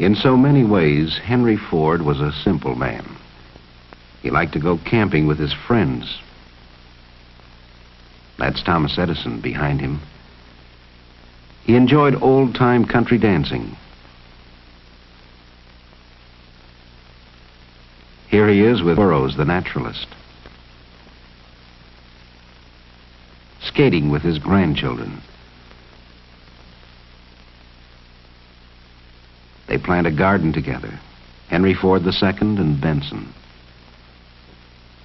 In so many ways, Henry Ford was a simple man. He liked to go camping with his friends. That's Thomas Edison behind him. He enjoyed old-time country dancing. Here he is with Burroughs, the naturalist, skating with his grandchildren. They plant a garden together, Henry Ford II and Benson.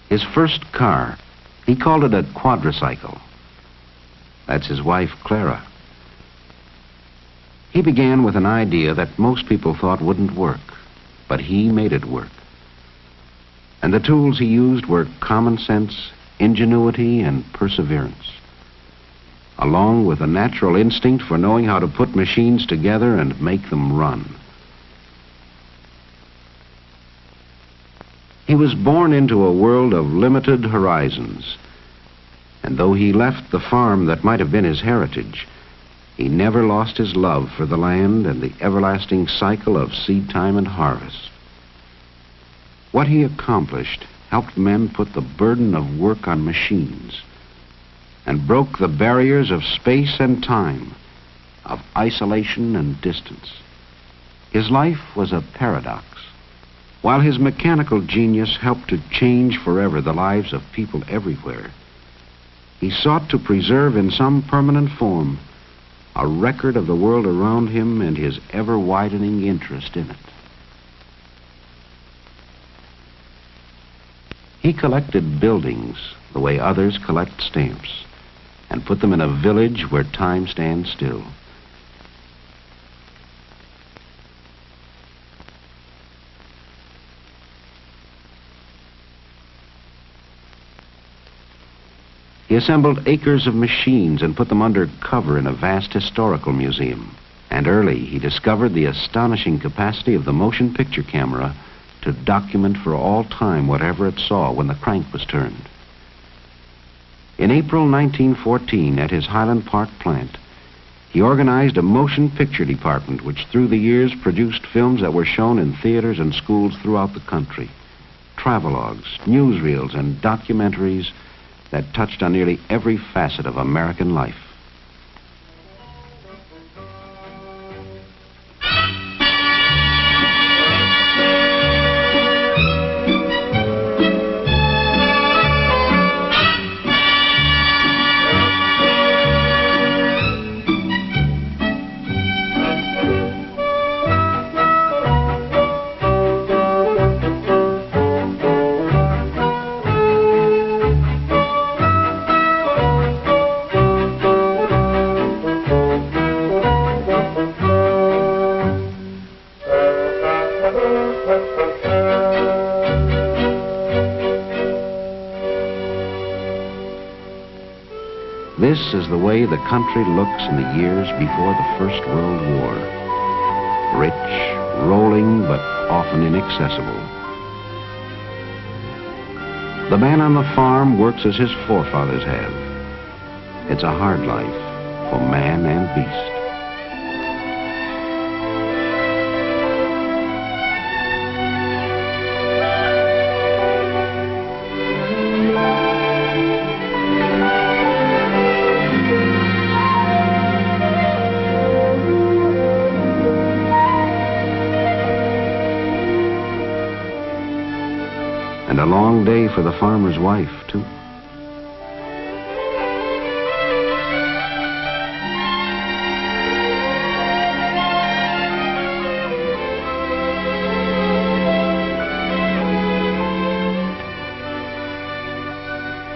His first car, he called it a quadricycle. That's his wife, Clara. He began with an idea that most people thought wouldn't work, but he made it work. And the tools he used were common sense, ingenuity, and perseverance, along with a natural instinct for knowing how to put machines together and make them run. He was born into a world of limited horizons, and though he left the farm that might have been his heritage, he never lost his love for the land and the everlasting cycle of seed time and harvest. What he accomplished helped men put the burden of work on machines and broke the barriers of space and time, of isolation and distance. His life was a paradox. While his mechanical genius helped to change forever the lives of people everywhere, he sought to preserve in some permanent form a record of the world around him and his ever-widening interest in it. He collected buildings the way others collect stamps and put them in a village where time stands still. He assembled acres of machines and put them under cover in a vast historical museum. And early, he discovered the astonishing capacity of the motion picture camera to document for all time whatever it saw when the crank was turned. In April 1914, at his Highland Park plant, he organized a motion picture department which through the years produced films that were shown in theaters and schools throughout the country. Travelogues, newsreels, and documentaries that touched on nearly every facet of American life. This is the way the country looks in the years before the First World War. Rich, rolling, but often inaccessible. The man on the farm works as his forefathers have. It's a hard life for man and beast. And a long day for the farmer's wife, too.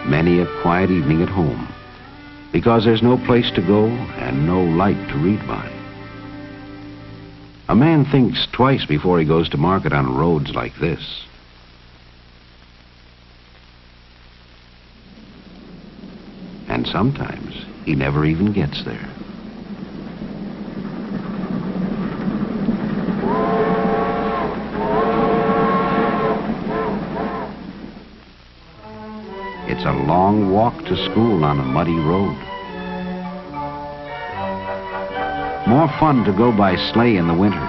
Many a quiet evening at home, because there's no place to go and no light to read by. A man thinks twice before he goes to market on roads like this. And sometimes he never even gets there. It's a long walk to school on a muddy road. More fun to go by sleigh in the winter.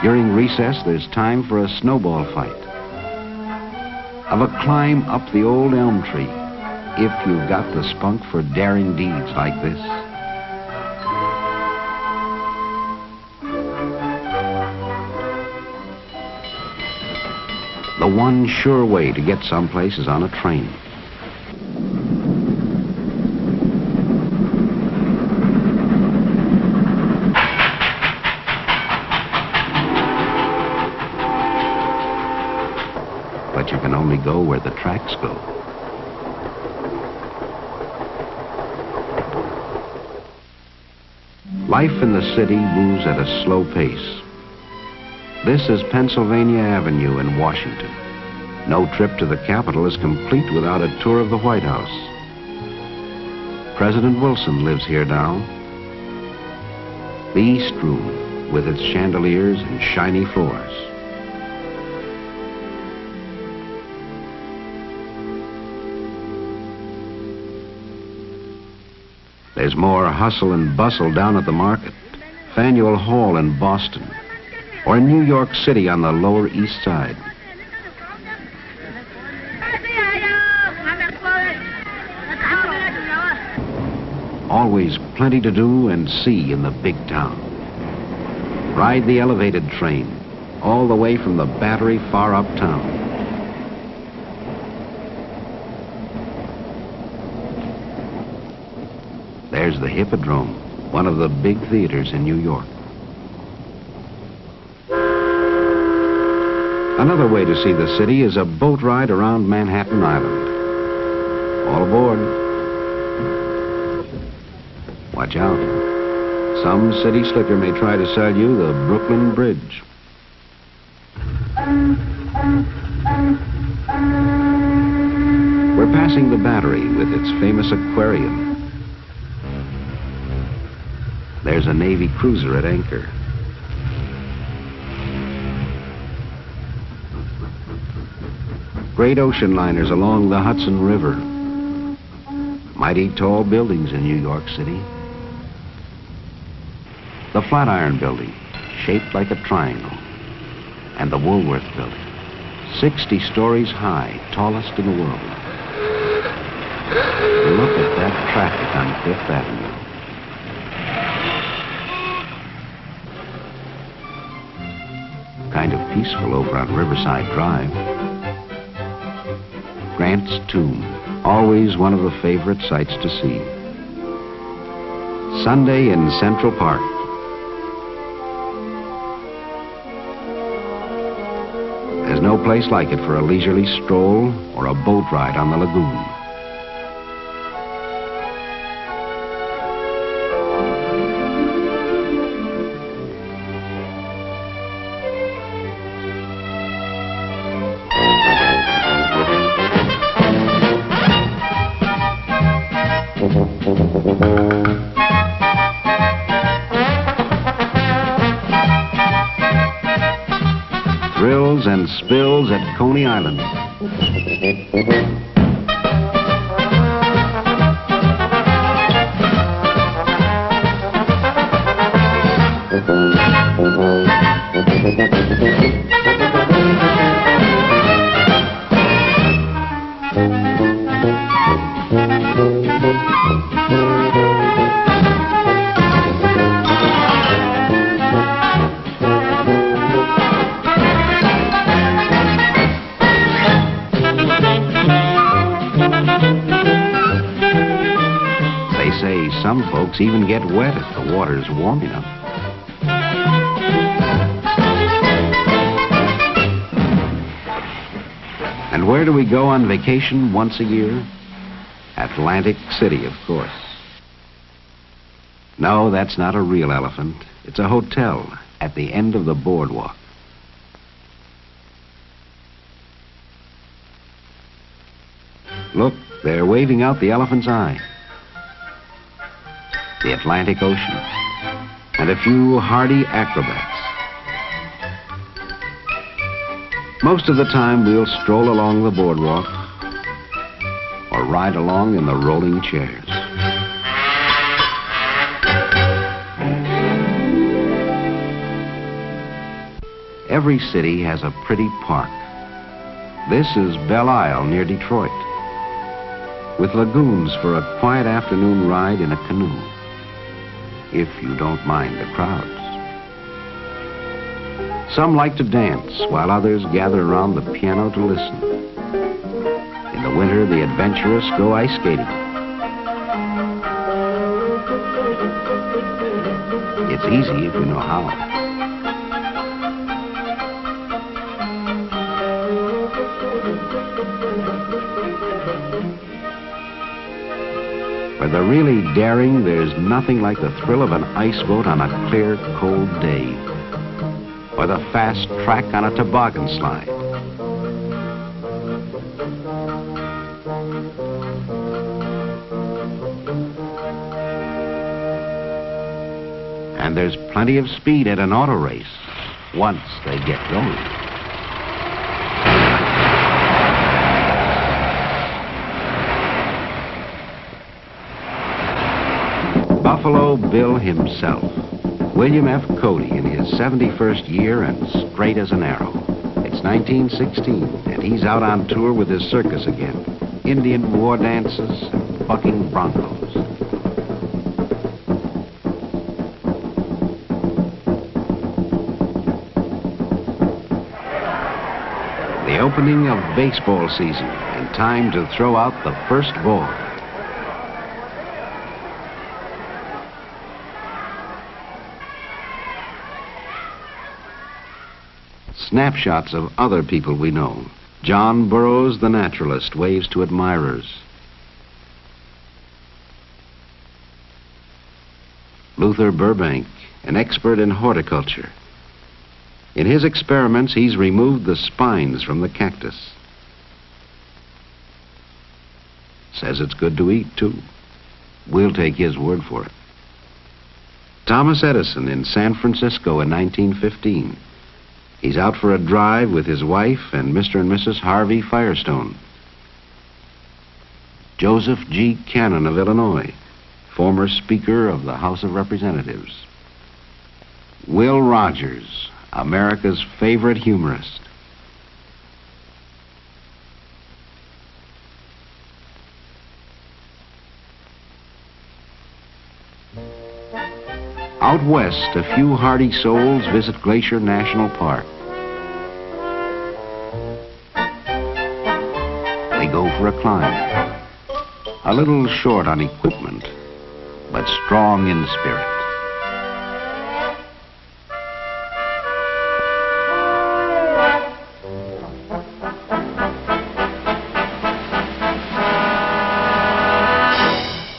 During recess, there's time for a snowball fight. Of a climb up the old elm tree, if you've got the spunk for daring deeds like this. The one sure way to get someplace is on a train. But you can only go where the tracks go. Life in the city moves at a slow pace. This is Pennsylvania Avenue in Washington. No trip to the Capitol is complete without a tour of the White House. President Wilson lives here now. The East Room, with its chandeliers and shiny floors. There's more hustle and bustle down at the market, Faneuil Hall in Boston, or in New York City on the Lower East Side. Always plenty to do and see in the big town. Ride the elevated train, all the way from the Battery far uptown. There's the Hippodrome, one of the big theaters in New York. Another way to see the city is a boat ride around Manhattan Island. All aboard. Watch out. Some city slicker may try to sell you the Brooklyn Bridge. We're passing the Battery with its famous aquarium. There's a Navy cruiser at anchor. Great ocean liners along the Hudson River. Mighty tall buildings in New York City. The Flatiron Building, shaped like a triangle. And the Woolworth Building, 60 stories high, tallest in the world. Look at that traffic on Fifth Avenue. Kind of peaceful over on Riverside Drive. Grant's Tomb, always one of the favorite sights to see. Sunday in Central Park. There's no place like it for a leisurely stroll or a boat ride on the lagoon. Thrills and spills at Coney Island. Some folks even get wet if the water's warm enough. And where do we go on vacation once a year? Atlantic City, of course. No, that's not a real elephant. It's a hotel at the end of the boardwalk. Look, they're waving out the elephant's eye. The Atlantic Ocean, and a few hardy acrobats. Most of the time, we'll stroll along the boardwalk or ride along in the rolling chairs. Every city has a pretty park. This is Belle Isle near Detroit, with lagoons for a quiet afternoon ride in a canoe, if you don't mind the crowds. Some like to dance, while others gather around the piano to listen. In the winter, the adventurous go ice skating. It's easy if you know how. For the really daring, there's nothing like the thrill of an ice boat on a clear, cold day, or the fast track on a toboggan slide. And there's plenty of speed at an auto race once they get going. Buffalo Bill himself, William F. Cody, in his 71st year and straight as an arrow. It's 1916, and he's out on tour with his circus again. Indian war dances and bucking broncos. The opening of baseball season, and time to throw out the first ball. Snapshots of other people we know. John Burroughs, the naturalist, waves to admirers. Luther Burbank, an expert in horticulture. In his experiments, he's removed the spines from the cactus. Says it's good to eat, too. We'll take his word for it. Thomas Edison in San Francisco in 1915. He's out for a drive with his wife and Mr. and Mrs. Harvey Firestone. Joseph G. Cannon of Illinois, former Speaker of the House of Representatives. Will Rogers, America's favorite humorist. Out west, a few hardy souls visit Glacier National Park. They go for a climb. A little short on equipment, but strong in spirit.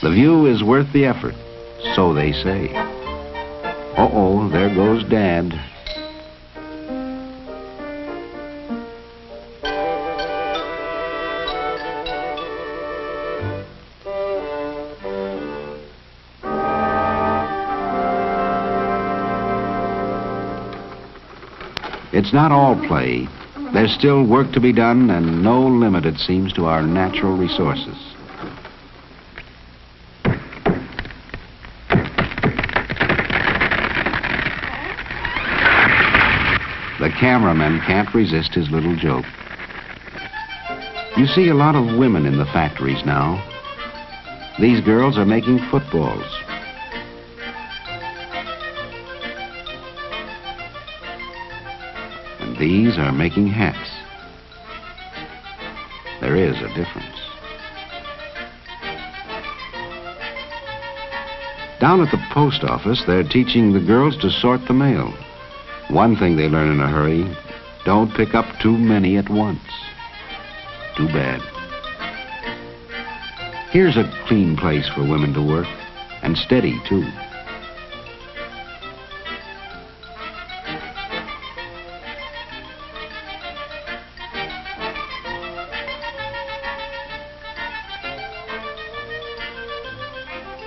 The view is worth the effort, so they say. Uh-oh, there goes Dad. It's not all play. There's still work to be done, and no limit, it seems, to our natural resources. The cameraman can't resist his little joke. You see a lot of women in the factories now. These girls are making footballs. And these are making hats. There is a difference. Down at the post office, they're teaching the girls to sort the mail. One thing they learn in a hurry: don't pick up too many at once. Too bad. Here's a clean place for women to work, and steady, too.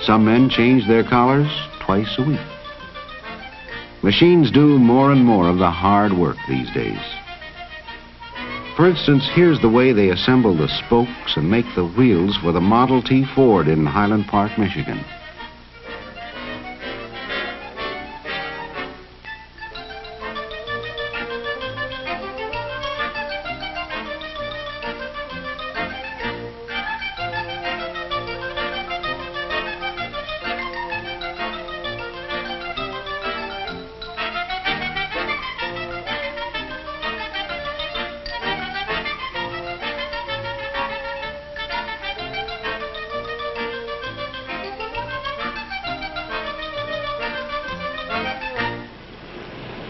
Some men change their collars twice a week. Machines do more and more of the hard work these days. For instance, here's the way they assemble the spokes and make the wheels for the Model T Ford in Highland Park, Michigan.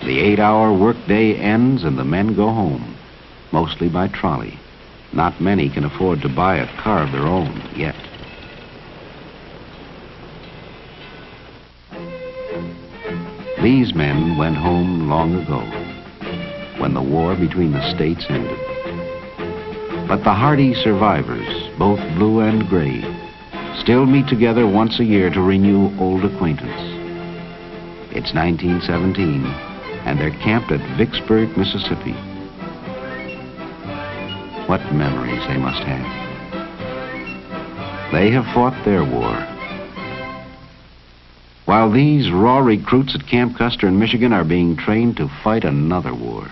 The 8-hour workday ends and the men go home, mostly by trolley. Not many can afford to buy a car of their own yet. These men went home long ago, when the war between the states ended. But the hardy survivors, both blue and gray, still meet together once a year to renew old acquaintance. It's 1917, and they're camped at Vicksburg, Mississippi. What memories they must have. They have fought their war. While these raw recruits at Camp Custer in Michigan are being trained to fight another war.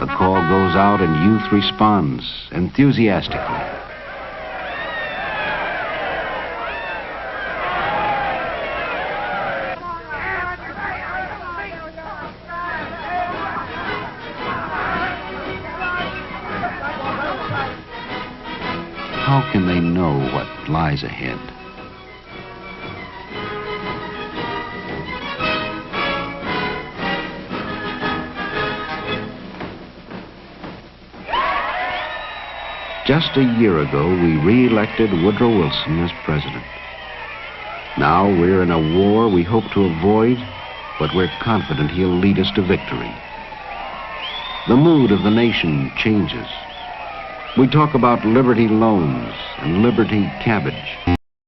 The call goes out and youth responds enthusiastically. How can they know what lies ahead? Just a year ago, we re-elected Woodrow Wilson as president. Now we're in a war we hope to avoid, but we're confident he'll lead us to victory. The mood of the nation changes. We talk about liberty loans and liberty cabbage.